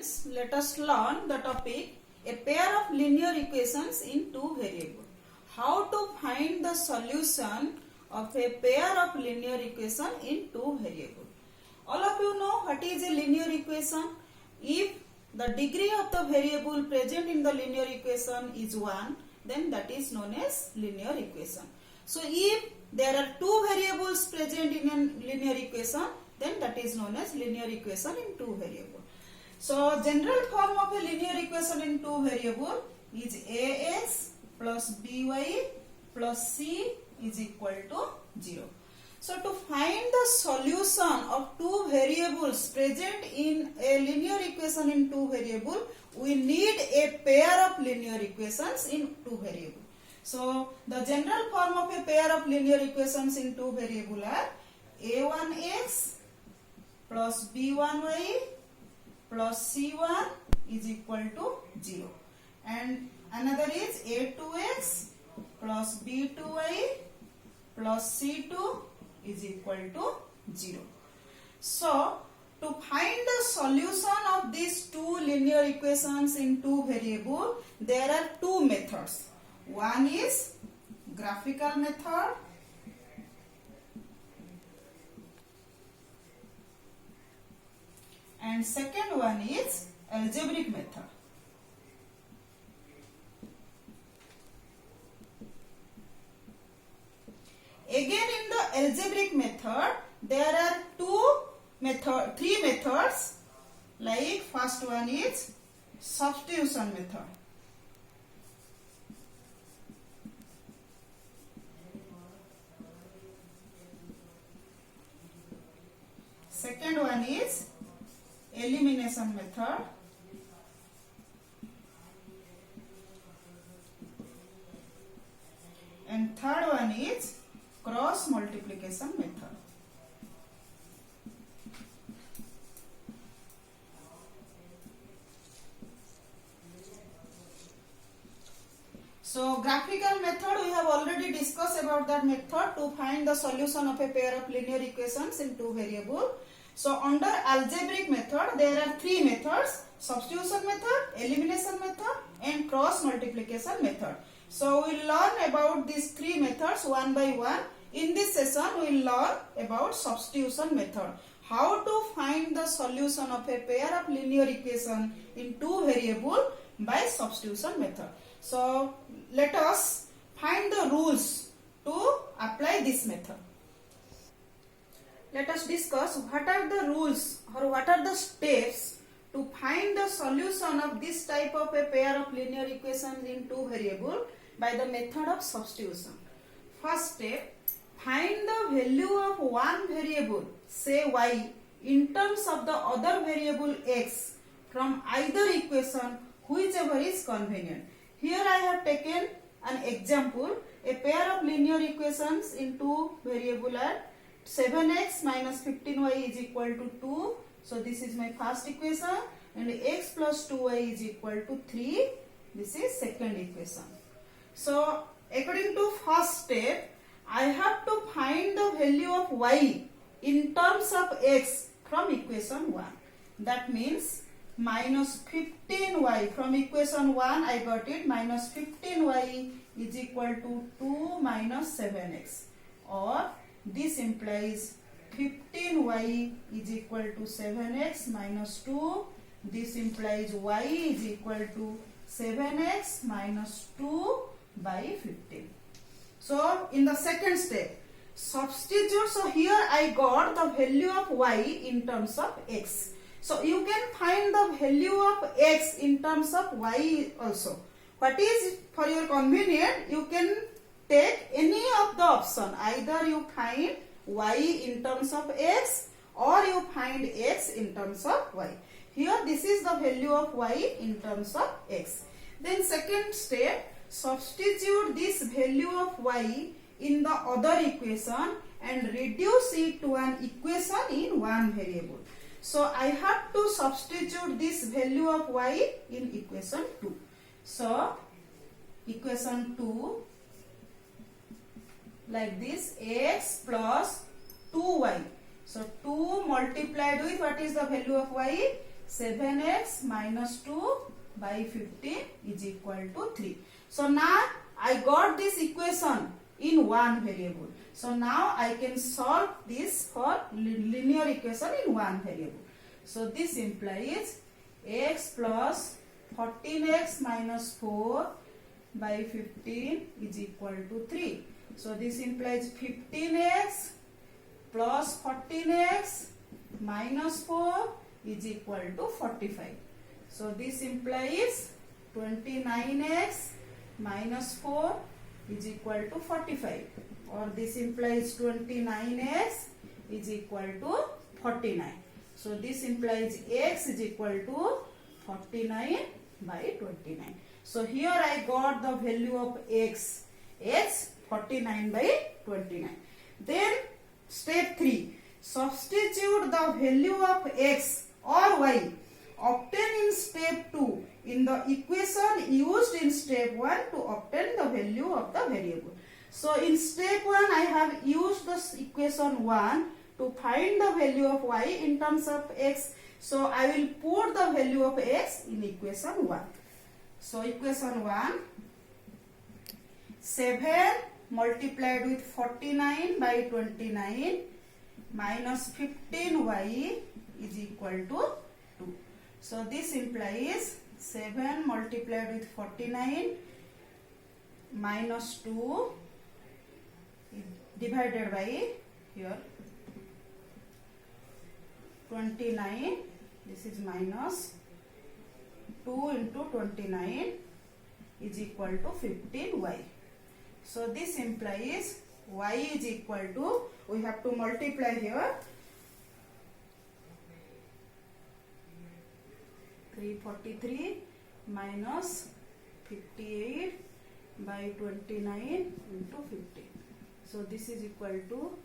students, let us learn the topic a pair of linear equations in two variables. How to find the solution of a pair of linear equation in two variables. All of you know what is a linear equation. If the degree of the variable present in the linear equation is 1, then that is known as linear equation. So if there are two variables present in a linear equation, then that is known as linear equation in two variables. So general form of a linear equation in two variables is ax plus by plus c is equal to 0. So to find the solution of two variables present in a linear equation in two variables, we need a pair of linear equations in two variables. So the general form of a pair of linear equations in two variables are a1x plus b1y plus c1 is equal to 0, and another is a2x plus b2y plus c2 is equal to 0. So to find the solution of these two linear equations in two variables, there are two methods. One is graphical method and second one is algebraic method. Again, in the algebraic method, there are three methods. Like first one is substitution method. Second one is elimination method. And third one is cross multiplication method. So graphical method, we have already discussed about that method to find the solution of a pair of linear equations in two variables. So under algebraic method, there are three methods: substitution method, elimination method and cross multiplication method. So we will learn about these three methods one by one. In this session, we will learn about substitution method. How to find the solution of a pair of linear equation in two variables by substitution method. So let us find the rules to apply this method. Let us discuss what are the rules or what are the steps to find the solution of this type of a pair of linear equations in two variables by the method of substitution. First step, find the value of one variable, say y, in terms of the other variable x from either equation, whichever is convenient. Here I have taken an example. A pair of linear equations in two variables are 7x minus 15y is equal to 2. So this is my first equation, and x plus 2y is equal to 3. This is second equation. So according to first step, I have to find the value of y in terms of x from equation 1. That means minus 15y from equation 1 I got it, minus 15y is equal to 2 minus 7x, or this implies 15y is equal to 7x minus 2. This implies y is equal to 7x minus 2 by 15. So in the second step, substitute. So here I got the value of y in terms of x. So you can find the value of x in terms of y also. What is for your convenience, you can take any of the option. Either you find y in terms of x or you find x in terms of y. Here this is the value of y in terms of x. Then second step, substitute this value of y in the other equation and reduce it to an equation in one variable. So I have to substitute this value of y in equation 2. So equation 2 like this, x plus 2y. So 2 multiplied with what is the value of y? 7x minus 2 by 15 is equal to 3. So now I got this equation in one variable. So now I can solve this for linear equation in one variable. So this implies x plus 14x minus 4 by 15 is equal to 3. So this implies 15x plus 14x minus 4 is equal to 45. So this implies 29x minus 4 is equal to 45, or this implies 29x is equal to 49. So this implies x is equal to 49 by 29. So here I got the value of x 49 by 29. Then step 3, substitute the value of x or y obtained in step 2 in the equation used in step 1 to obtain the value of the variable. So in step 1 I have used this equation 1 to find the value of y in terms of x. So I will put the value of x in equation 1. So equation 1, 7 multiplied with 49 by 29 minus 15y is equal to 2. So this implies 7 multiplied with 49 minus 2 divided by here 29, this is minus 2 into 29 is equal to 15y. So this implies y is equal to, we have to multiply here 343 minus 58 by 29 into 15. So this is equal to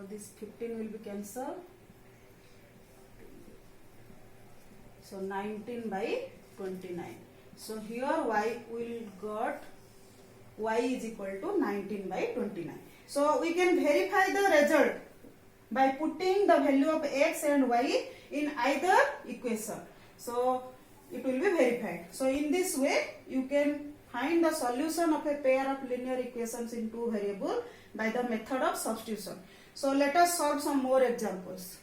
this 15 will be cancelled. So 19 by 29. So here y will got y is equal to 19 by 29. So we can verify the result by putting the value of x and y in either equation. So it will be verified. So in this way you can find the solution of a pair of linear equations in two variables by the method of substitution. So let us solve some more examples.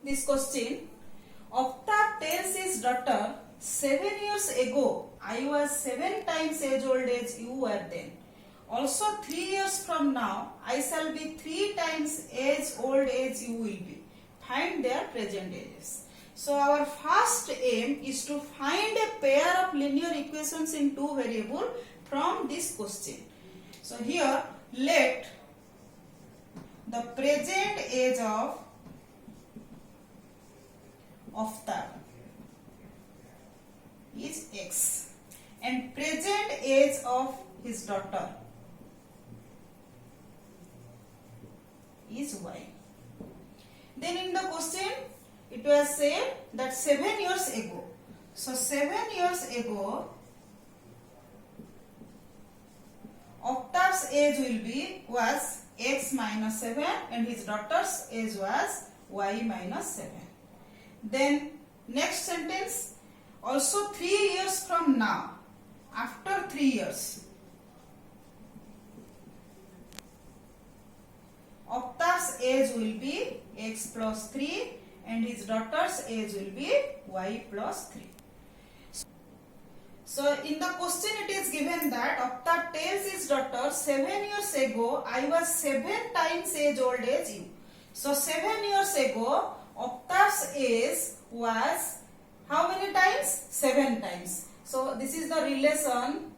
This question, Octav tells his daughter, 7 years ago I was 7 times as old as you were then. Also 3 years from now I shall be 3 times as old as you will be. Find their present ages. So our first aim is to find a pair of linear equations in two variables from this question. So here let the present age of Octav is x and present age of his daughter is y. Then in the question it was said that 7 years ago. So 7 years ago Octav's age was x minus 7 and his daughter's age was y minus 7. Then next sentence, also 3 years from now, after 3 years, Octav's age will be x plus 3 and his daughter's age will be y plus 3. So in the question it is given that Octav tells his daughter, 7 years ago I was 7 times as old as you. So 7 years ago Octav's age was how many times? 7 times. So this is the relation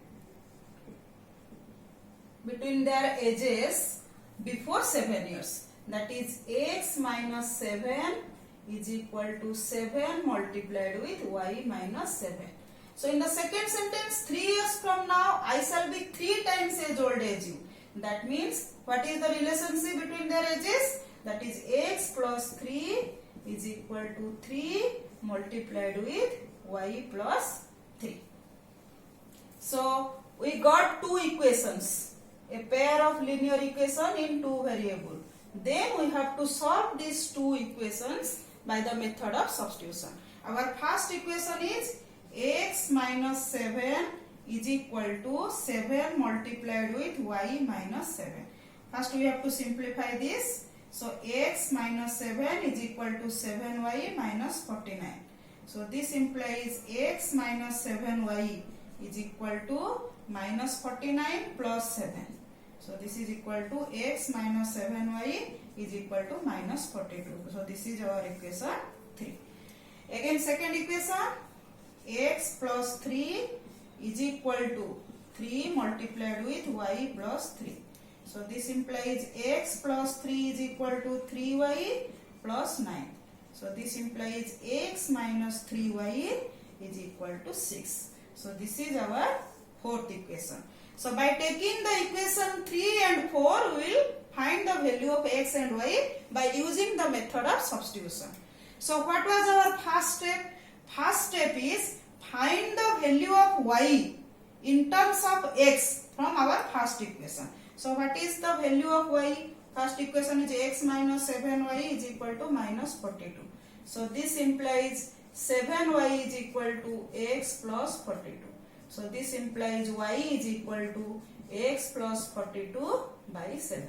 between their ages before 7 years. That is x minus 7 is equal to 7 multiplied with y minus 7. So in the second sentence, 3 years from now I shall be 3 times as old as you. That means what is the relationship between their ages? That is x plus 3 is equal to 3 multiplied with y plus 3. So we got two equations, a pair of linear equation in two variable. Then we have to solve these two equations by the method of substitution. Our first equation is x minus 7 is equal to 7 multiplied with y minus 7. First we have to simplify this. So x minus 7 is equal to 7y minus 49. So this implies x minus 7y is equal to minus 49 plus 7. So this is equal to x minus 7y is equal to minus 42. So this is our equation 3. Again second equation, x plus 3 is equal to 3 multiplied with y plus 3. So this implies x plus 3 is equal to 3y plus 9. So this implies x minus 3y is equal to 6. So this is our fourth equation. So by taking the equation 3 and 4, we will find the value of x and y by using the method of substitution. So what was our first step? First step is find the value of y in terms of x from our first equation. So what is the value of y? First equation is x minus 7y is equal to minus 42. So this implies 7y is equal to x plus 42. So this implies y is equal to x plus 42 by 7.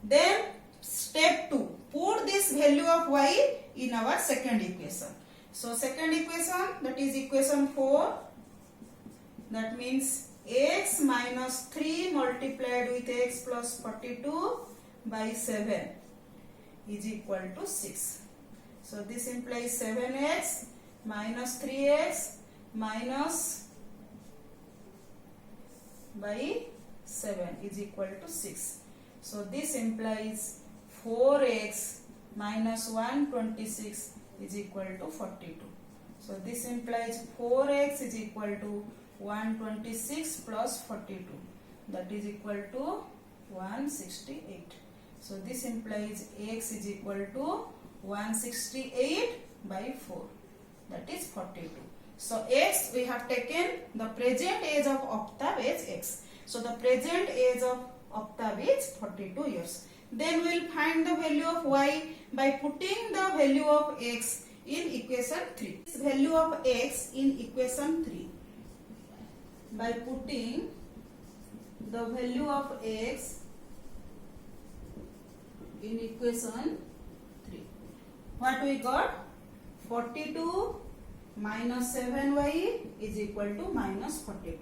Then step 2, put this value of y in our second equation. So second equation, that is equation 4, that means x minus 3 multiplied with x plus 42 by 7 is equal to 6. So this implies 7x minus 3x minus by 7 is equal to 6. So this implies 4x minus 126 is equal to 42. So this implies 4x is equal to 126 plus 42, that is equal to 168. So this implies x is equal to 168 by 4, that is 42. So x, we have taken the present age of Octav as x. So the present age of Octav is 42 years. Then we will find the value of y by putting the value of x in equation 3. This value of x in equation 3. By putting the value of x in equation 3. What we got? 42 minus 7y is equal to minus 42.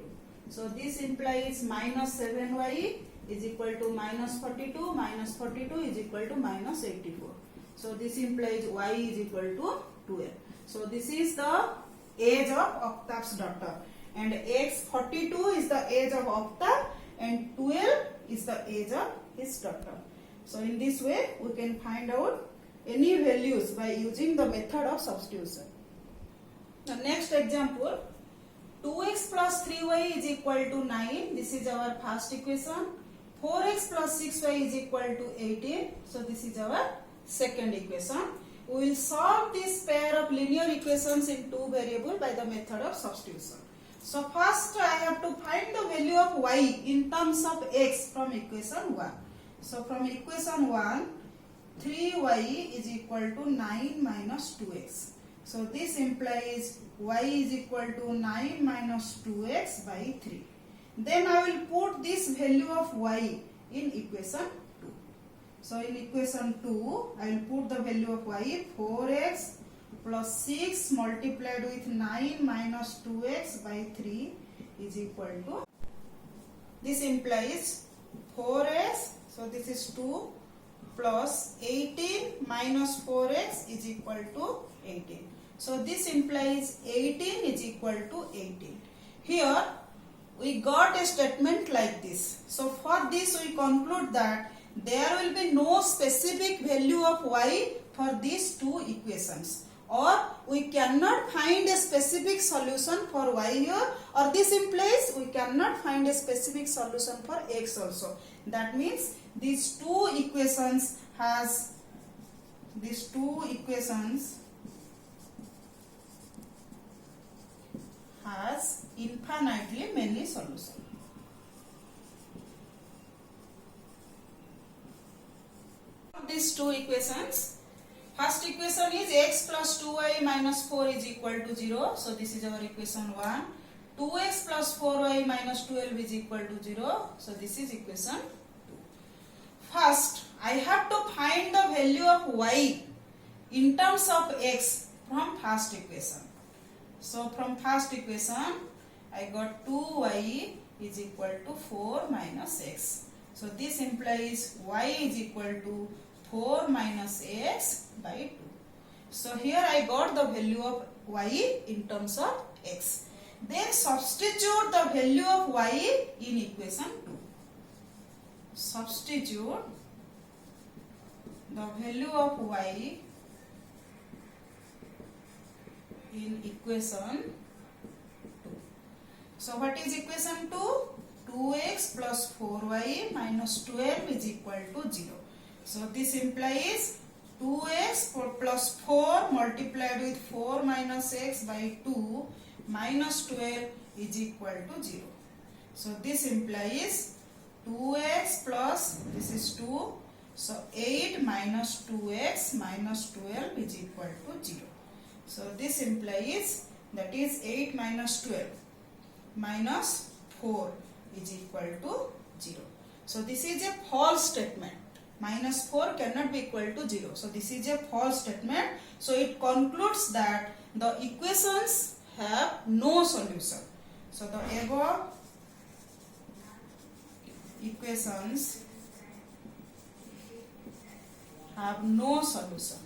So this implies minus 7y is equal to minus 42, minus 42 is equal to minus 84. So this implies y is equal to 12. So this is the age of Octav's daughter, and x42 is the age of Octav and 12 is the age of his daughter. So in this way we can find out any values by using the method of substitution. The next example, 2x plus 3y is equal to 9. This is our first equation. 4x plus 6y is equal to 18. So this is our second equation. We will solve this pair of linear equations in two variables by the method of substitution. So first I have to find the value of y in terms of x from equation 1. So from equation 1, 3y is equal to 9 minus 2x. So this implies y is equal to 9 minus 2x by 3. Then I will put this value of y in equation 2. So in equation 2, I will put the value of y, 4x plus 6 multiplied with 9 minus 2x by 3 is equal to, this implies 4x, so this is 2 plus 18 minus 4x is equal to 18. So this implies 18 is equal to 18. Here we got a statement like this. So for this we conclude that there will be no specific value of y for these two equations, or we cannot find a specific solution for y here, or this implies we cannot find a specific solution for x also. That means these two equations has has infinitely many solutions. These two equations. First equation is x plus 2y minus 4 is equal to 0. So this is our equation 1. 2x plus 4y minus 12 is equal to 0. So this is equation 2. First, I have to find the value of y in terms of x from first equation. So from first equation, I got 2y is equal to 4 minus x. So this implies y is equal to 4 minus x by 2. So here I got the value of y in terms of x. Then substitute the value of y in equation 2. Substitute the value of y in equation 2. So what is equation 2? 2x plus 4y minus 12 is equal to 0. So this implies 2x plus 4 multiplied with 4 minus x by 2 minus 12 is equal to 0. So this implies 2x plus, this is 2, so 8 minus 2x minus 12 is equal to 0. So this implies, that is 8 minus 12 minus 4 is equal to 0. So this is a false statement. Minus 4 cannot be equal to 0. So this is a false statement. So it concludes that the equations have no solution. So the above equations have no solution.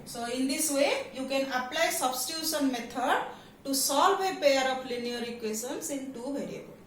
So in this way, you can apply substitution method to solve a pair of linear equations in two variables.